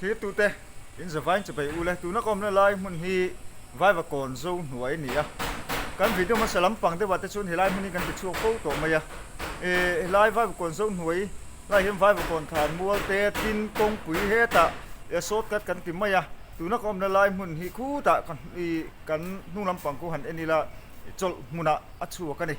khi tu te in giờ vai chụp u le tu nó kom nó lai mun hi vai và còn zo nuai ni à kan video mà salam pang te wat te chun hilai mun kan ti chu ko to maya lai vai và còn zo nuai lai hiam vai và còn than mual te tin kong pui he ta ya sot kat kan ti maya tu nó kom nó lai mun hi khu ta kan nu lam pang ko han enila chol muna achu ka ni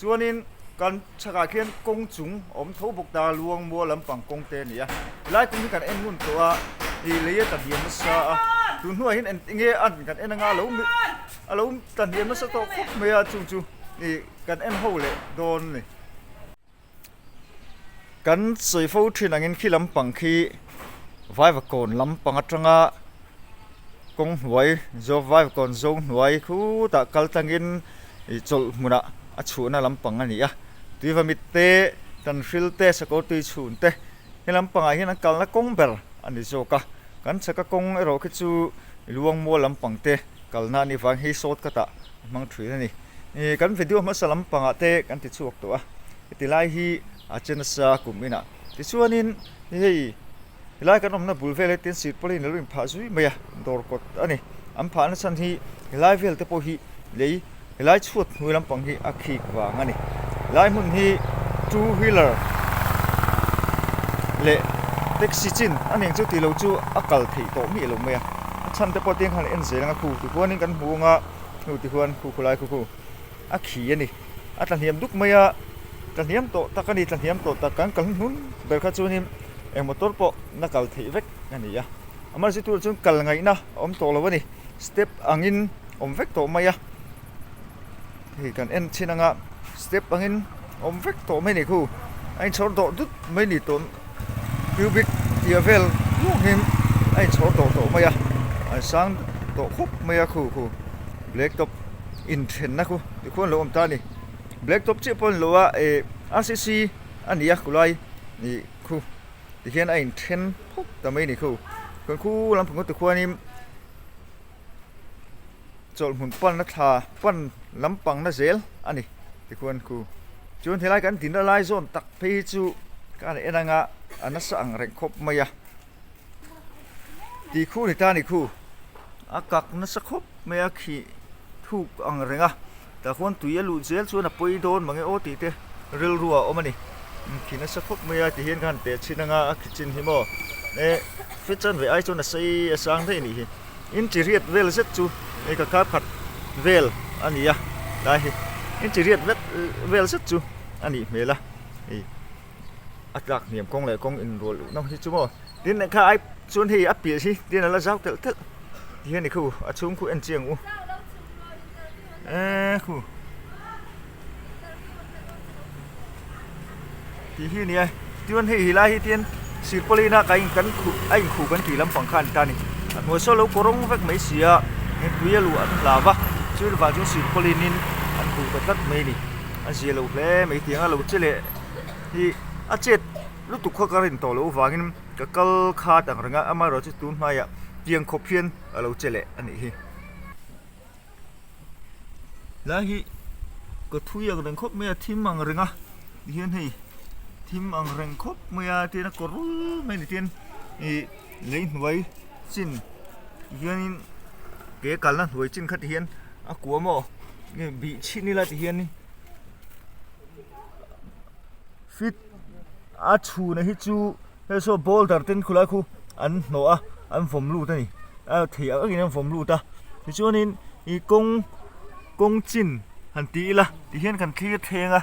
chuanin kan chaka khian kong chung om tho buk da luang mua lam pang kong te ni a lai kum kan en mun to a i le ta hiam sa tu nuai hin en nge an kan en nga lo tan hiam sa to khop me a chu ni kan en ho le don ni kan soi fo thin angin khi lam pang khi vai va kon lam pang atanga kong huai zo vai kon zo huai khu ta kal tangin i chol muna achu na lam pang ani a tui va mit te tan fil te sako tui chun te he lam pang a hian an kal na kong ber ani zo ka kan chaka kong ero khi chu luang mo lam pang te kal na ni wang hi sot ka ta mang thui ani kan video ma salam pang a te kan ti chuak to a ti lai hi a chen sa kumina ti chuanin hei lai kan omna bulvel tin sit polin rin pha zui maya dor kot ani am pha na san hi lai vel te po hi lei lai chuat hui lam pang hi akhi wa ngani lai mun hi two wheeler le taxi chin aning chu ti lo chu akal thei to mi lo maya chan te po ting khan en ze nga khu ti huanin kan huanga nu ti huan khu khulai khu akhi ani atan hiam duk maya tan hiam to takani tan hiam to takan kal nun ber kha chunin motor po nakal thei vek ani ya amar si tur chun kal ngai na om to lo wani step angin om vek to maya thì kan en chinanga step angin om vek to mai ni khu anh chor do dut mai ni ton cubic level lu him anh chor to maya anh sang to khop maya khu black top in then na khu ti khon lo om ta ni black top che pon lo a RCC ania kulai ni khu thì hiện ảnh trên phút tầm mấy này khu còn khu làm phụng có từ khoa nim chọn một pan nó thà pan lắm bằng nó dễ anh này thì khoan khu chuyên thế lại cái tin nó lại zone tắc phê chu cái này anh ngã anh nó sang rèn khop mày à thì khu này ta này khu các nó sắc khop mày à khi thu ăn rèn à ta khoan tụi lũ dễ chu là bơi đôn mà cái ô tí thế real rùa ôm anh này khi nó sắc khóc mày thì hiện gan để xin nga kitchen hi mo e fit chân về ai cho nó xây sang thế này in chỉ riết vel rất chu e cả cáp khát vel anh nhỉ đây in chỉ riết vel rất chu anh nhỉ mẹ là ắt đặc niệm công lại công in rồi nó hi chu mo tin này khai chuan hi áp bịa chi tin là giáo tự tự thì hiện này khu ở chung khu ăn chiang u khu thì hi này tuyên hi lai hi tiên xịt polina cái anh khu kan kỳ lắm phẳng khan ta này ngồi số lâu korong vek mấy xia nên tuya lu ăn lava chưa vào chung xịt polinin anh khu cái tất mấy này anh xia lâu lẽ mấy tiếng lâu chơi lệ thì anh chết lúc tụt khoa cái tổ lâu vàng cái cal kha tang ranga ama rồi chứ tún mai à tiếng khop phiên lâu chơi lệ anh ấy là hi cái thuya cái đằng khop mấy thím mang ranga hiền hi thím ang reng khop maya tina korul mai ni tin lấy nuôi chin hian ke kalna nuôi chin khat hian a kuamo nge bi chini la ti hian ni fit a chu na hi chu he so boulder ten khula khu an no a an vom lu ta ni a thei a ngin an vom lu ta ti chuanin I kong chin han ti la ti hian kan thli thenga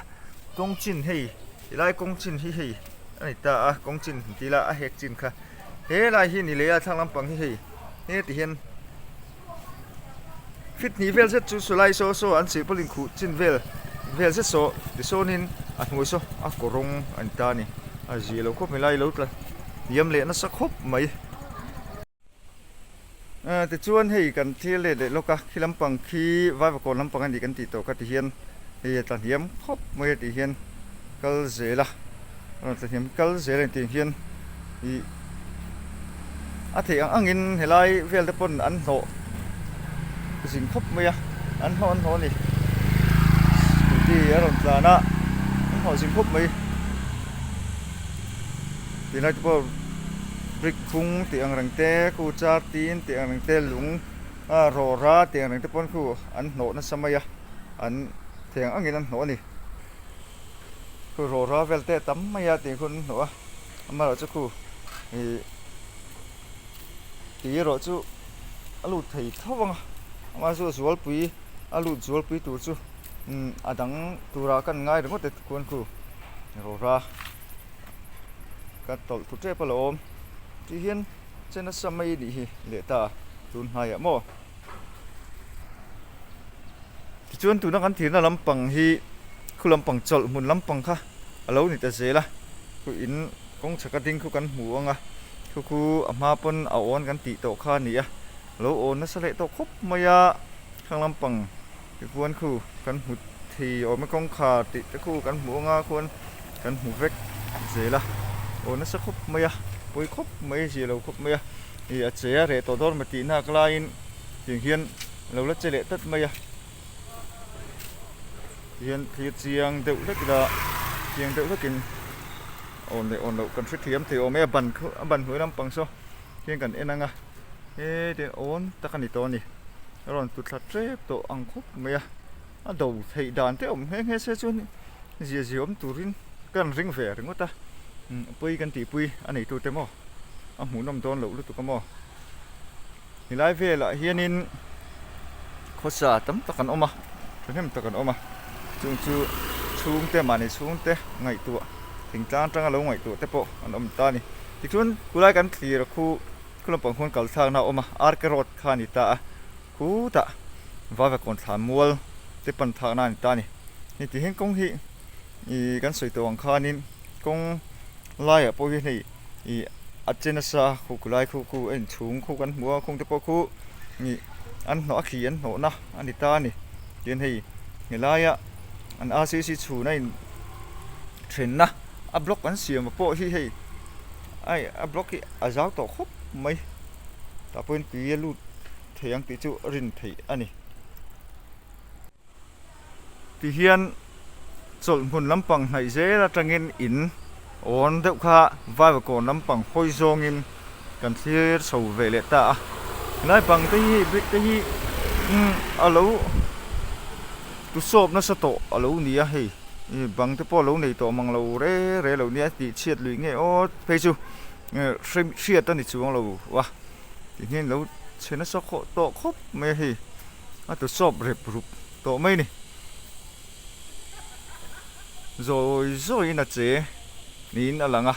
kong chin hei lại công trình hi anh ta công trình thì là hết trình kha thế lại hi ni lấy thang làm bằng hi thế thì hiện fit ni vel rất chú số lại số anh sẽ bơm khu trình vel rất số thì số nên anh ngồi số korong anh ta ni gì lâu khóc mình lại lâu rồi yếm lệ nó sắc khóc mấy thì chuan hi cần thi lệ để lúc khi làm bằng khi vai vào còn làm bằng anh thì cần tỉ tổ cái thì hiện thì tận yếm khóc mấy thì hiện kal zela rồi thì hiểm kal zela thì hiền thì thì angin helai vel tepon an ho jing khop maya an ho ni thì ở đồng na an ho jing khop mai thì nói po rik phung tiang rang te khu char tin tiang rang te lung ro ra tiang rang te pon khu an no na samaya an thiang angin an no ni khu ro ra vel te tam maya ti khun no ama ro chu khu ti ro chu alu thei thawanga ama chu zual pui alu zual pui tu chu adang tura kan ngai ro te kun khu ro ra ka tol thu tre palom ti hian chena samai di hi le ta tun hai mo ti chuan tu na kan thir na lampang hi khu lampang chol mun lampang kha alo ni ta zela ku in kong chaka ding khu kan hmu anga khu ama pon a on kan ti to kha ni a lo on na sale to khop maya khang lampang ti kuan khu kan hmu thi o ma kong kha ti ta khu kan hmu anga kuan kan hmu vek zela on na sa khop maya poi khop mai ji lo khop maya i a che re to dor ma ti na klain ting hian lo la chele tat maya hian thi chiang deuh lek da chiang deuh lekin on le on lo kan thri thiam the o me ban hui lampang so hian kan enanga te on takani to ni ron tu thla trep to ang khop maya a do thei dan te om he se chun ji om turin kan ring ve ringota pui kan ti pui anei tu te mo a hmu nom don lo lu tu ka mo ni lai ve la hianin khosa tam takan oma hem takan oma chung chu chung te mani chung te ngai tu thing tlang tang lo ngai tu te po an om ta ni ti chun kulai kan thlir khu khulom pang khon kal thang na oma ar ke rot khani ta khu ta wa va kon thlan mual te pan thang na ni ta ni ni ti hen kong hi i kan soi to ang khanin kong lai a po hi nei i achena sa khu kulai khu en chung khu kan mua khong te po khu ni an no khi an no na ani ta ni tin hei ni lai a an rcc chu na in thren na a block an siam po hi hei ai a block hi a zau to khop mai ta poin pi lu theyang ti chu rin thei ani ti hian chol mun lampang nai zela tangin in on deuh kha vai va kon lampang hoi zongin kan thlir so ve le ta nai pang te hi brick te hi alo tu sop na sa to alo ni a hei bang te po lo nei to mang lo re lo ni a ti chiat lui nge o pe chu riat ani chuang lo wa ti hian lo chena sa kho to khop me hi a tu sop rep rup to mai ni rồi na che nin alanga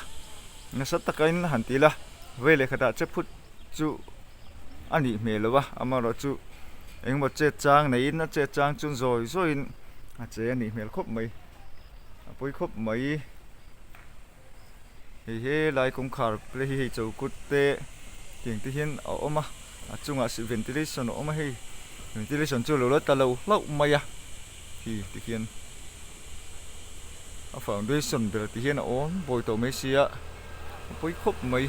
na sa takain hantila vele khata che phut chu ani me lowa amaro chu engmo che chang nei na che chang chun rồi a che ani mel khop mai poi khop mai he lai kum khar ple hi chau kut te ting ti hian a oma a chunga si ventilation oma hei ventilation chu lo ta lo mai a hi ti hian a foundation ber ti hian on boi to me sia poi khop mai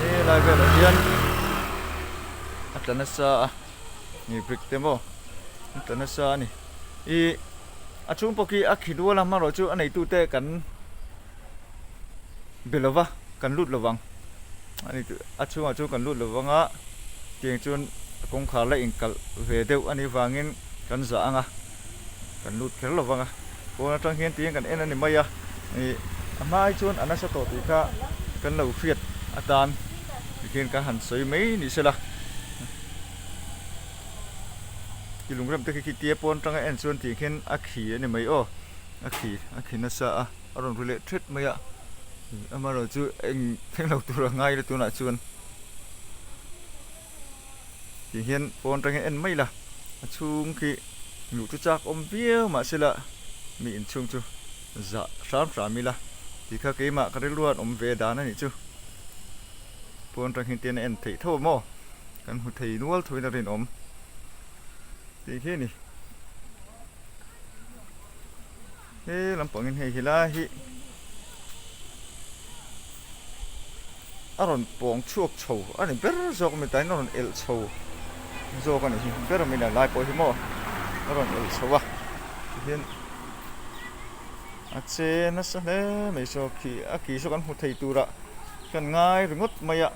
e lai ber hian atana sa ni brick demo atana sa ni i achung poki akhidu la ma ro chu anei tu te kan belova kan lut lawang ani achung kan lut lawanga tiang chun kong kha la inkal ve deu ani wangin kan za anga kan lut khel lawanga ko na tang hian tiang kan en ani maya ni amai chun anasa to ti ka kan lo fiat atan hian ka han soi mai ni sela kilungram te ki tie pon tanga en chun ti khen akhi ani mai o akhi na sa aron rule thret maya amaro chu eng theng lo tu ra ngai le tu na chun ti hian pon tanga en mai la chung ki lu tu chak om bia ma sela mi in chung chu za ram mi la ti kha ke ma ka re luan om ve da na ni chu pon tang hin ten en thei tho mo kan hu thei nual thoi na rin om ti he ni he lampang in hei hila hi aron pong chuak chho ani ber zok mi tai non el chho zo kan hi ber mi na lai po hi mo aron el chho wa hian a che na sa le mai so ki so kan hu thei tura kan ngai ringot maya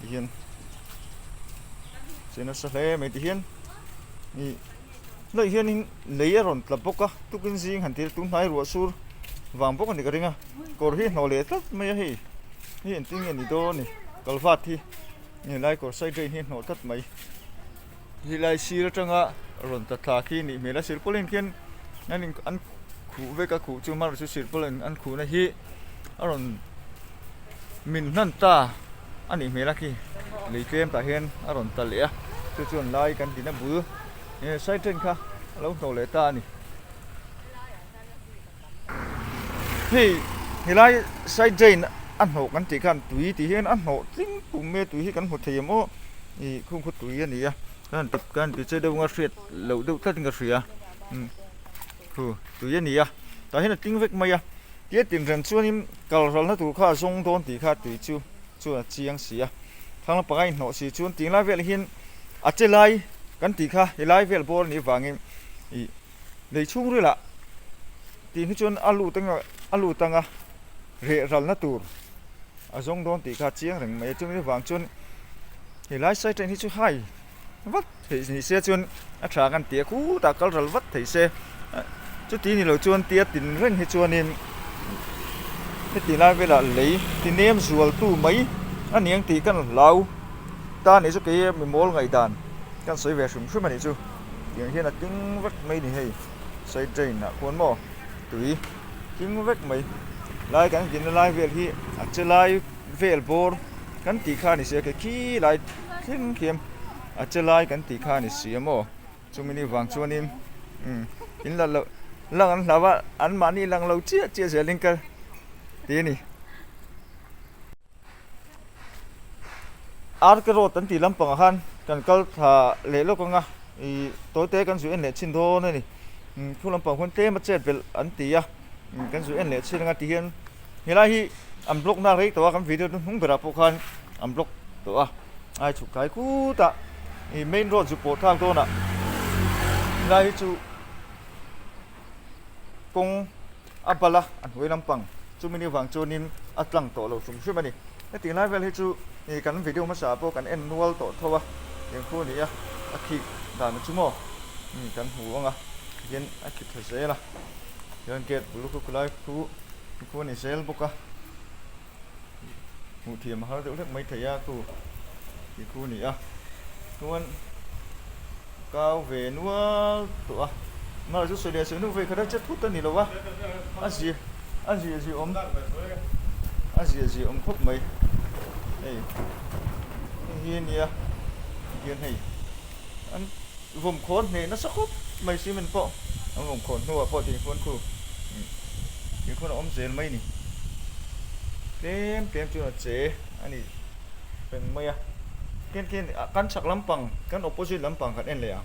hian che na sa le mai ti hian ni noi hian in leia ron tla boka tukin jing han tir tun hai ro sur wang bok ani ka ringa kor hi no le tlat mai hi hian ting ani do ni kalvat hi ni lai kor sai drain hi no tat mai hi lai sir tanga ron ta tha ki ni mela sir polin khian anin an khu ve ka khu chu mar chu sir polin an khu na hi aron min nan ta ani mela ki lei tlem ta hian aron ta le chu chuan lai kan tin a bu e sai train kha lo no le ta ni hi lai sai train an ho kan ti khan tui ti hian an ho tling pum me tui hi kan ho thei mo i khung khu tui ani a kan tip kan ti che do nga hriat lo do tlat nga hria khu tui ani a ta hian ting vek mai a tie tin ran chuanin kal ral na tu kha zong don ti kha tui chu chiang sia thang pangai no si chuan ting lai vel hin a che lai kan ti kha hi lai vel bor ni wangin i nei chung ri la ti ni chuan alu tanga re ral na tur a zong don ti kha chiang reng mai chu ni wang chuan hi lai sai train hi chu hai vắt thì xe chuan a thà kan tia khu ta kal ral vắt thei xe chu ti ni lo chuan tia tin reng hi chuan in cái ti lai ve la lei ti nem zual tu mai anh yang ti kan lau ta ni chu ke mi mol ngai dan kan soi ve sum sum ani chu yang hian a ting vắt mai ni hei sai train na kon mo tui ting vắt mai lai kan kin lai vel hi a che lai vel bor kan ti kha ni se ke ki lai thin kem a che lai kan ti kha ni siamo chumini wang chuanin in la lang an lawa an mani lang lo chia se ling ka ti ni ar ka ro tan ti lampang han kan kal tha le lo ka nga i to te kan su en le chin tho ne ni thu lampang hon te ma chet vel an ti ya kan su en le chin nga ti hian helai hi am blok na rei to kan video hung bera po khan am blok to a ai chu kai ku ta i main road chu po thang to na lai chu kong abala an hoi lampang chu mini wang chunin atlang to lo sum sum ani cái tiếng lai vel hi chu ni kan video ma sa po kan annual to thowa yen khu ni a akhi dan chu mo ni kan hu anga yen akhi thase la yen get bulu ku lai khu ni sel boka hu thiam har de lek mai thaya ku ki khu ni a tuan cao về nuôi tụi à mà chút sợi đèn sợi nước về cái đó chất thuốc tân thì đâu á ăn gì ôm ôm khúc mấy này hiền nhỉ hiền này ăn vùng khốn này nó sắc khúc mấy xí mình po ăn vùng khốn nuôi po thì khốn khu những khốn ôm dền mấy nè kem chưa là chế anh đi bên mấy à ken kan sak lampang kan opposite lampang kan en le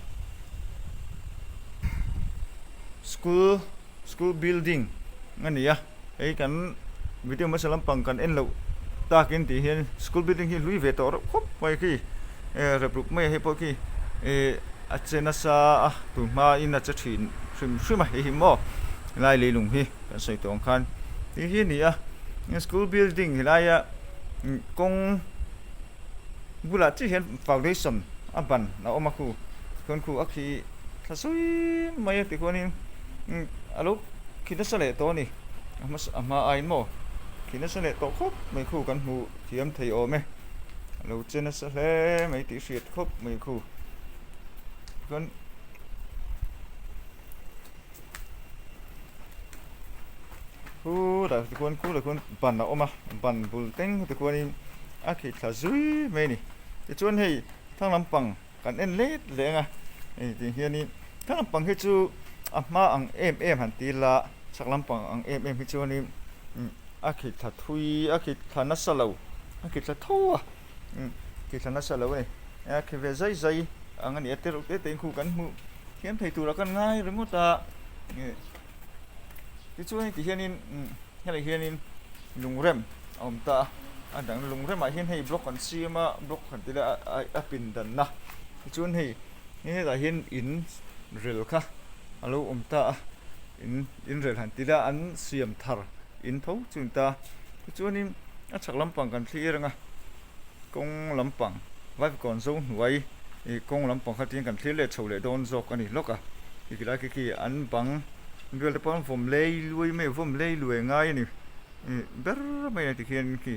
school building ngani ya ei kan video ma lampang kan en lo ta ken ti hian school building hi lui ve tor khop mai ki repruk mai he po ki a chena sa tu ma in a cha thin shrim ma hi mo lai le lung hi kan sei tong khan ti hi ni a school building hi la ya kong bula chi hian foundation aban na omaku kon khu akhi thasui mai ti konin alo khina sale to ni ama ai mo khina sale to khop mai khu kan hu thiam thei o me alo chena sale mai ti riat khop mai khu kon hu da ti kon khu la kon ban na oma ban bul teng ti konin akhi thasui mai ni cái chuan hei thang lampang kan en let le nga ti hian ni thang lampang hi chu ma ang em han ti la sak lampang ang em hi chu ni akhi tha thui akhi thana salo akhi tha tho ki thana salo ni akhi ve zai ang ani ater te khu kan mu hiam thei tu ra kan ngai ringu ta ti chu ti hian in helai hian in lungrem om ta anh đang lùng thế mà hiện hay block còn xia mà block còn tí là pin đần na chuan hay nghe là hiện in rìu kha alo ta in rel han tila an siam thar in tho chung ta chuanin a chak lampang kan thli ranga kong lampang vai kon zo nuai i kong lampang khatin kan thli le chho le don zok ani loka ikila ki an bang vel pon vom lei lui me vom lei lui ngai ni ber mai ti khian ki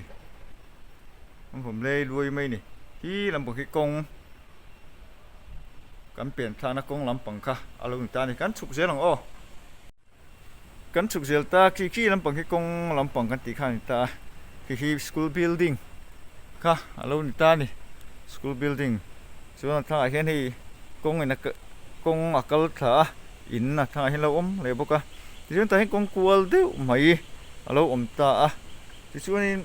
vom lei lui mai ni hi lampang ki kong kan pen thana kong lampang kha alung ta ni kan chuk zelang o kan chuk zel ta ki lampang ki kong lampang kan ti khan ta ki school building kha alung ta ni school building so tha hian hi kong ina kong akal tha in na tha hin lo le boka tin ta hin kong kual deu mai alo ta a ti chuanin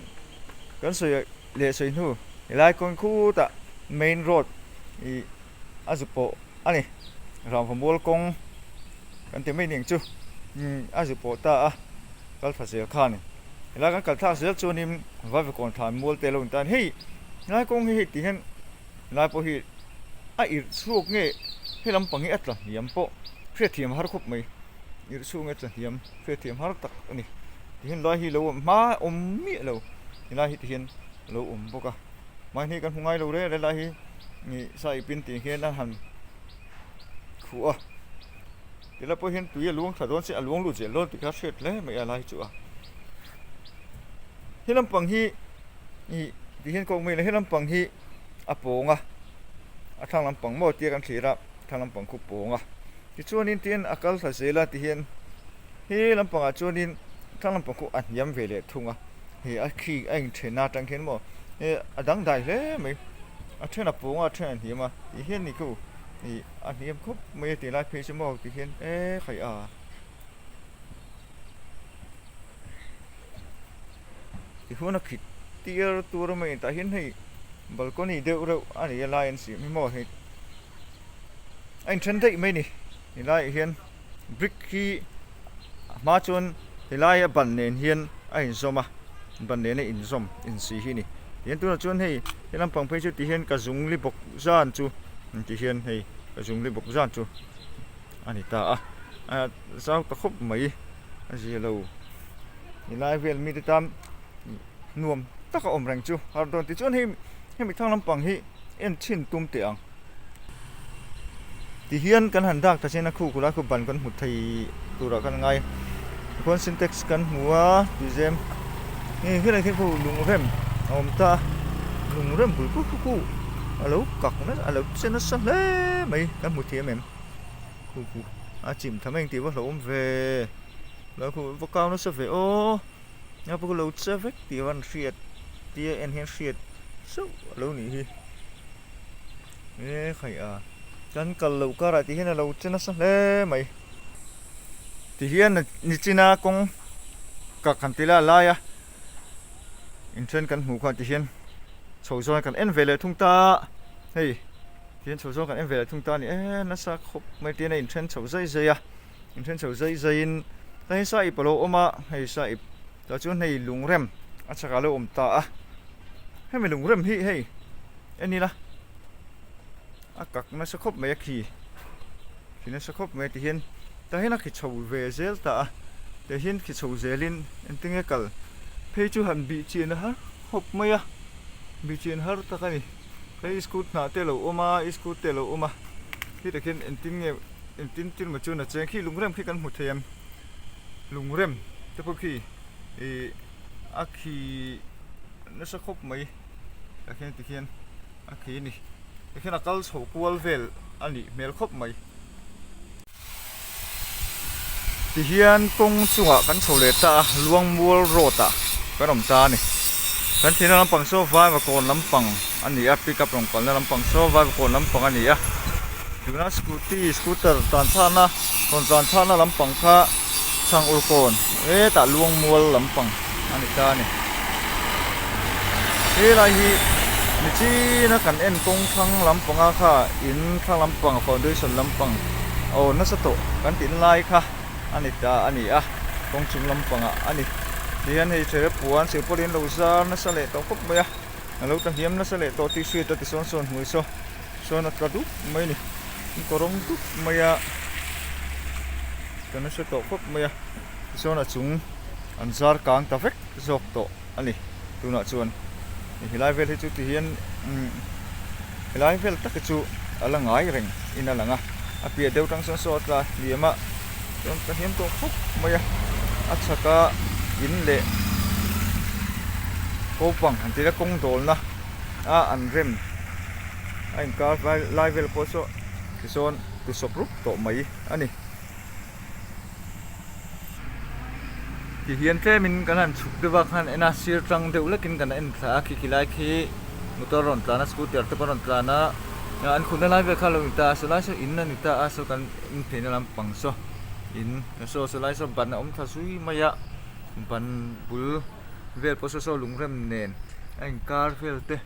kan soi le soi nu lai kong khu ta main road i azupo ani ram phomol kong kan te mai ning chu azupo ta a kal pha zel khan la kan kal tha zel chuanin va ve kon than mol te lo tan hei lai kong hi ti hen lai po hi a ir suok nge he lampang hi atla hiam po phre thiam har khop mai ir su nge tla hiam phre thiam har tak ani ti hin lai hi lo ma mi lo ni lai hi ti hin lo boka mai ni kan hungai lo re lai hi ni sai pin ti he na han khu a ti la po hin tu ye luang thadon se alung lu je lo ti ka shet le mai lai chu a he lampang hi ni ti hin kong mai le he lampang hi aponga athang lampang mo ti kan thira thang lampang khu ponga ti chuanin tin akal tha zela ti hian he lampang a chuanin thang lampang khu an yam vele thunga he a khi ain thena tang khen mo e adang dai le mai a thena ponga thena hi ma ti hian ni ku ni a hiam khup mai ti lai phe mo ti hian e khai a ti huna khit tier tur mai ta hian hei balcony deu reu ani alliance mi mo he ein chen dei mai ni lai hian brick hi ma chon hilai ban nen hian ai zoma ban nen in zom in si hi ni hian tu na chon hei hian pang phei chu ti hian ka zung li bok zan chu ti hian hei ka zung li bok zan chu ani ta a sao ta khop mai a ji lo hilai vel mi ti tam nuam ta ka om rang chu har don ti chon hei mi thang lampang hi en chin tum te ang ti hian kan han dak ta chena khu kula khu ban kan hu thei tura kan ngai kon syntax kan huwa ti jem ni hi lai khu lung rem om ta lung rem bul ku alo kak na alo chena sa le mai kan mu thiam em khu a chim thameng ti wa lom ve la khu vokaw na sa ve o ya pu lo cha vek ti wan riat ti en hen riat so lâu nỉ hi khai à chân cần lâu cả lại thì hiện là lâu trên nó sao lẽ mày thì hiện là china công các hành tila lai à in trên cần ngủ qua thì hiện sầu sôi cần en về lại thung ta hey hiện sầu sôi cần en về lại thung ta nè nó sao khóc mấy tiền này in trên sầu dây à in trên sầu dây in đây sao ip lo oma hay sao ip đó chỗ này lùng rem à chắc là om ta à hay mình lùng rem hi hey anh đi la à các nó sẽ khóc mấy khi nó sẽ khóc mấy thì hiện ta hay là khi sầu về zel ta để hiện khi sầu zelin anh tiếng nghe cල් phê chú hẳn bị chuyện hả khóc mấy à bị chuyện hả ta cái này cái scoot nã tê lầu oma scoot tê lầu oma khi để hiện anh tiếng nghe anh tiếng mà chú nã chơi khi lùng rem khi cần một thêm lùng rem thế có khi à khi nó sẽ khóc mấy cái thì hiện à khi này khi nào câu số cual vel anh đi mail khóc mấy thì hiện công chunga kan chole ta luang mual ro ta kan om ta ni kan thina lampang so vai và kon lampang ani a pick up rong kon lampang so vai và kon lampang ani a tuna scooter tan thana kon tan thana lampang kha sang ul kon e ta luang mual lampang ani ta ni e lai hi ni chi na kan en kong thang lampang a kha in thang lampang foundation lampang o na sa to kan tin lai kha ani ta ani a kong chung lampang a ani hian hei chere puan se polin lo zar na sale to khop mai a lo ta hiam na sale to ti sui ta ti son son hui so na ka du mai ni korong tu mai a kan na sa to khop maya so na chung an zar kang ta vek zok to ani tuna chuan hilai vel hi chu ti hian hilai vel tak chu alangai reng in alanga apia deu tang so ta liama ton ta hiam to khop maya achaka in le ko pang han tira kong dol na an rem anh ka live vel po so kison tu sopru to mai ani ki hian te min kan han chuk de wa khan ena sir tang de ulakin kan en tha ki kilai khi motor ron tlana scooter te paron tlana an khuna live vel khalo ta so lai so in na ni ta a so kan in phena lam pang so in so lai so ban om tha sui maya ban bul vel po so lungrem nen anh car vel te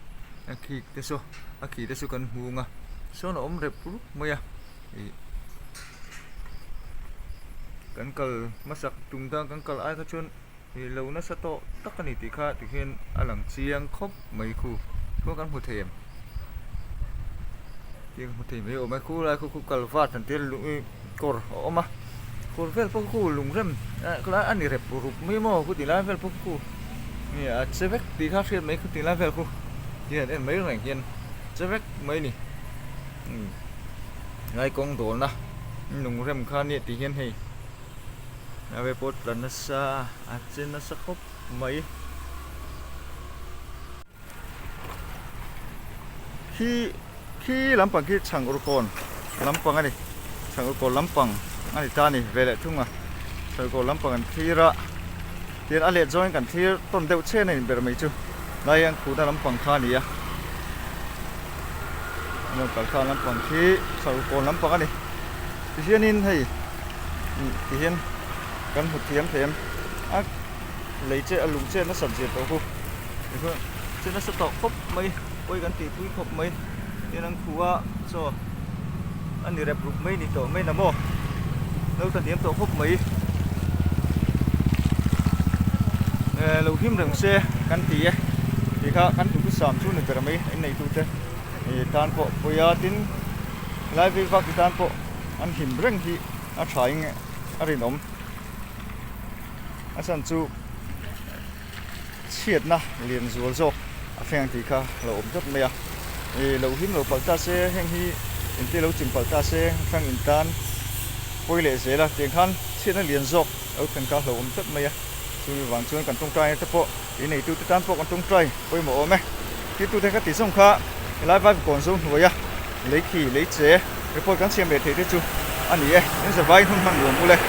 aki te so aki te so kan hunga so na om rep ru maya kan kal masak tungdang kan kal ai ka chun lo na sa to takani ti kha ti hian alang chiang khop mai khu ko kan hu them ti hu them mai o mai khu lai khu kal va tan te lu kor oma kor vel po khu lungrem kla ani rep ru mai mo khu ti lai vel po khu ni a chevek ti kha fian mai khu ti lai vel khu hian en mấy rảnh hian chevek mấy ni ngay con đồ na nung rem khan ni ti hian hei ave pot lan sa a chen na sa khop mai khi lampang khi chang ur kon lampang ani chang ur kon lampang ani ta ni vele thunga chang ko lampang an thira tin ale join kan thir ton deuh che nei ber mai chu lai ang khu da lampang kha ni a no kal kha lampang khi chang ur kon lampang ani ti hian in hei ti hian kan hu thiam them a lei che alung che na sam je to hu ko che na sa to khop mai koi kan ti pui khop mai tin ang khuwa so ani rep rup mai ni to mai na mo đâu ta thiam to khop mai lâu hiếm rừng xe căn thì kha căn tụ sàm chú này mấy anh này tụ thế tan bộ bây giờ tin lại về vác tan bộ anh hiểm rừng thì anh phải anh đi nôm anh sản chú chiết na liền rùa rô anh phèn thì kha lâu ốm rất mày lâu hiếm lâu ta xe hành hi anh ti lâu chìm ta xe phèn in tan bây lệ dễ là tiền khăn chiết nó liền rô ở cần kha lâu ốm rất mày chú vàng chuối cần tung trai thế bộ cái này tôi tan bộ cần tung trai bây mổ mẹ cái tôi thấy các tỷ sông khá lái vai còn sông rồi à lấy khỉ lấy chế cái bộ cán xem để thấy chú anh ấy nên giờ vai không mang buồn mua lên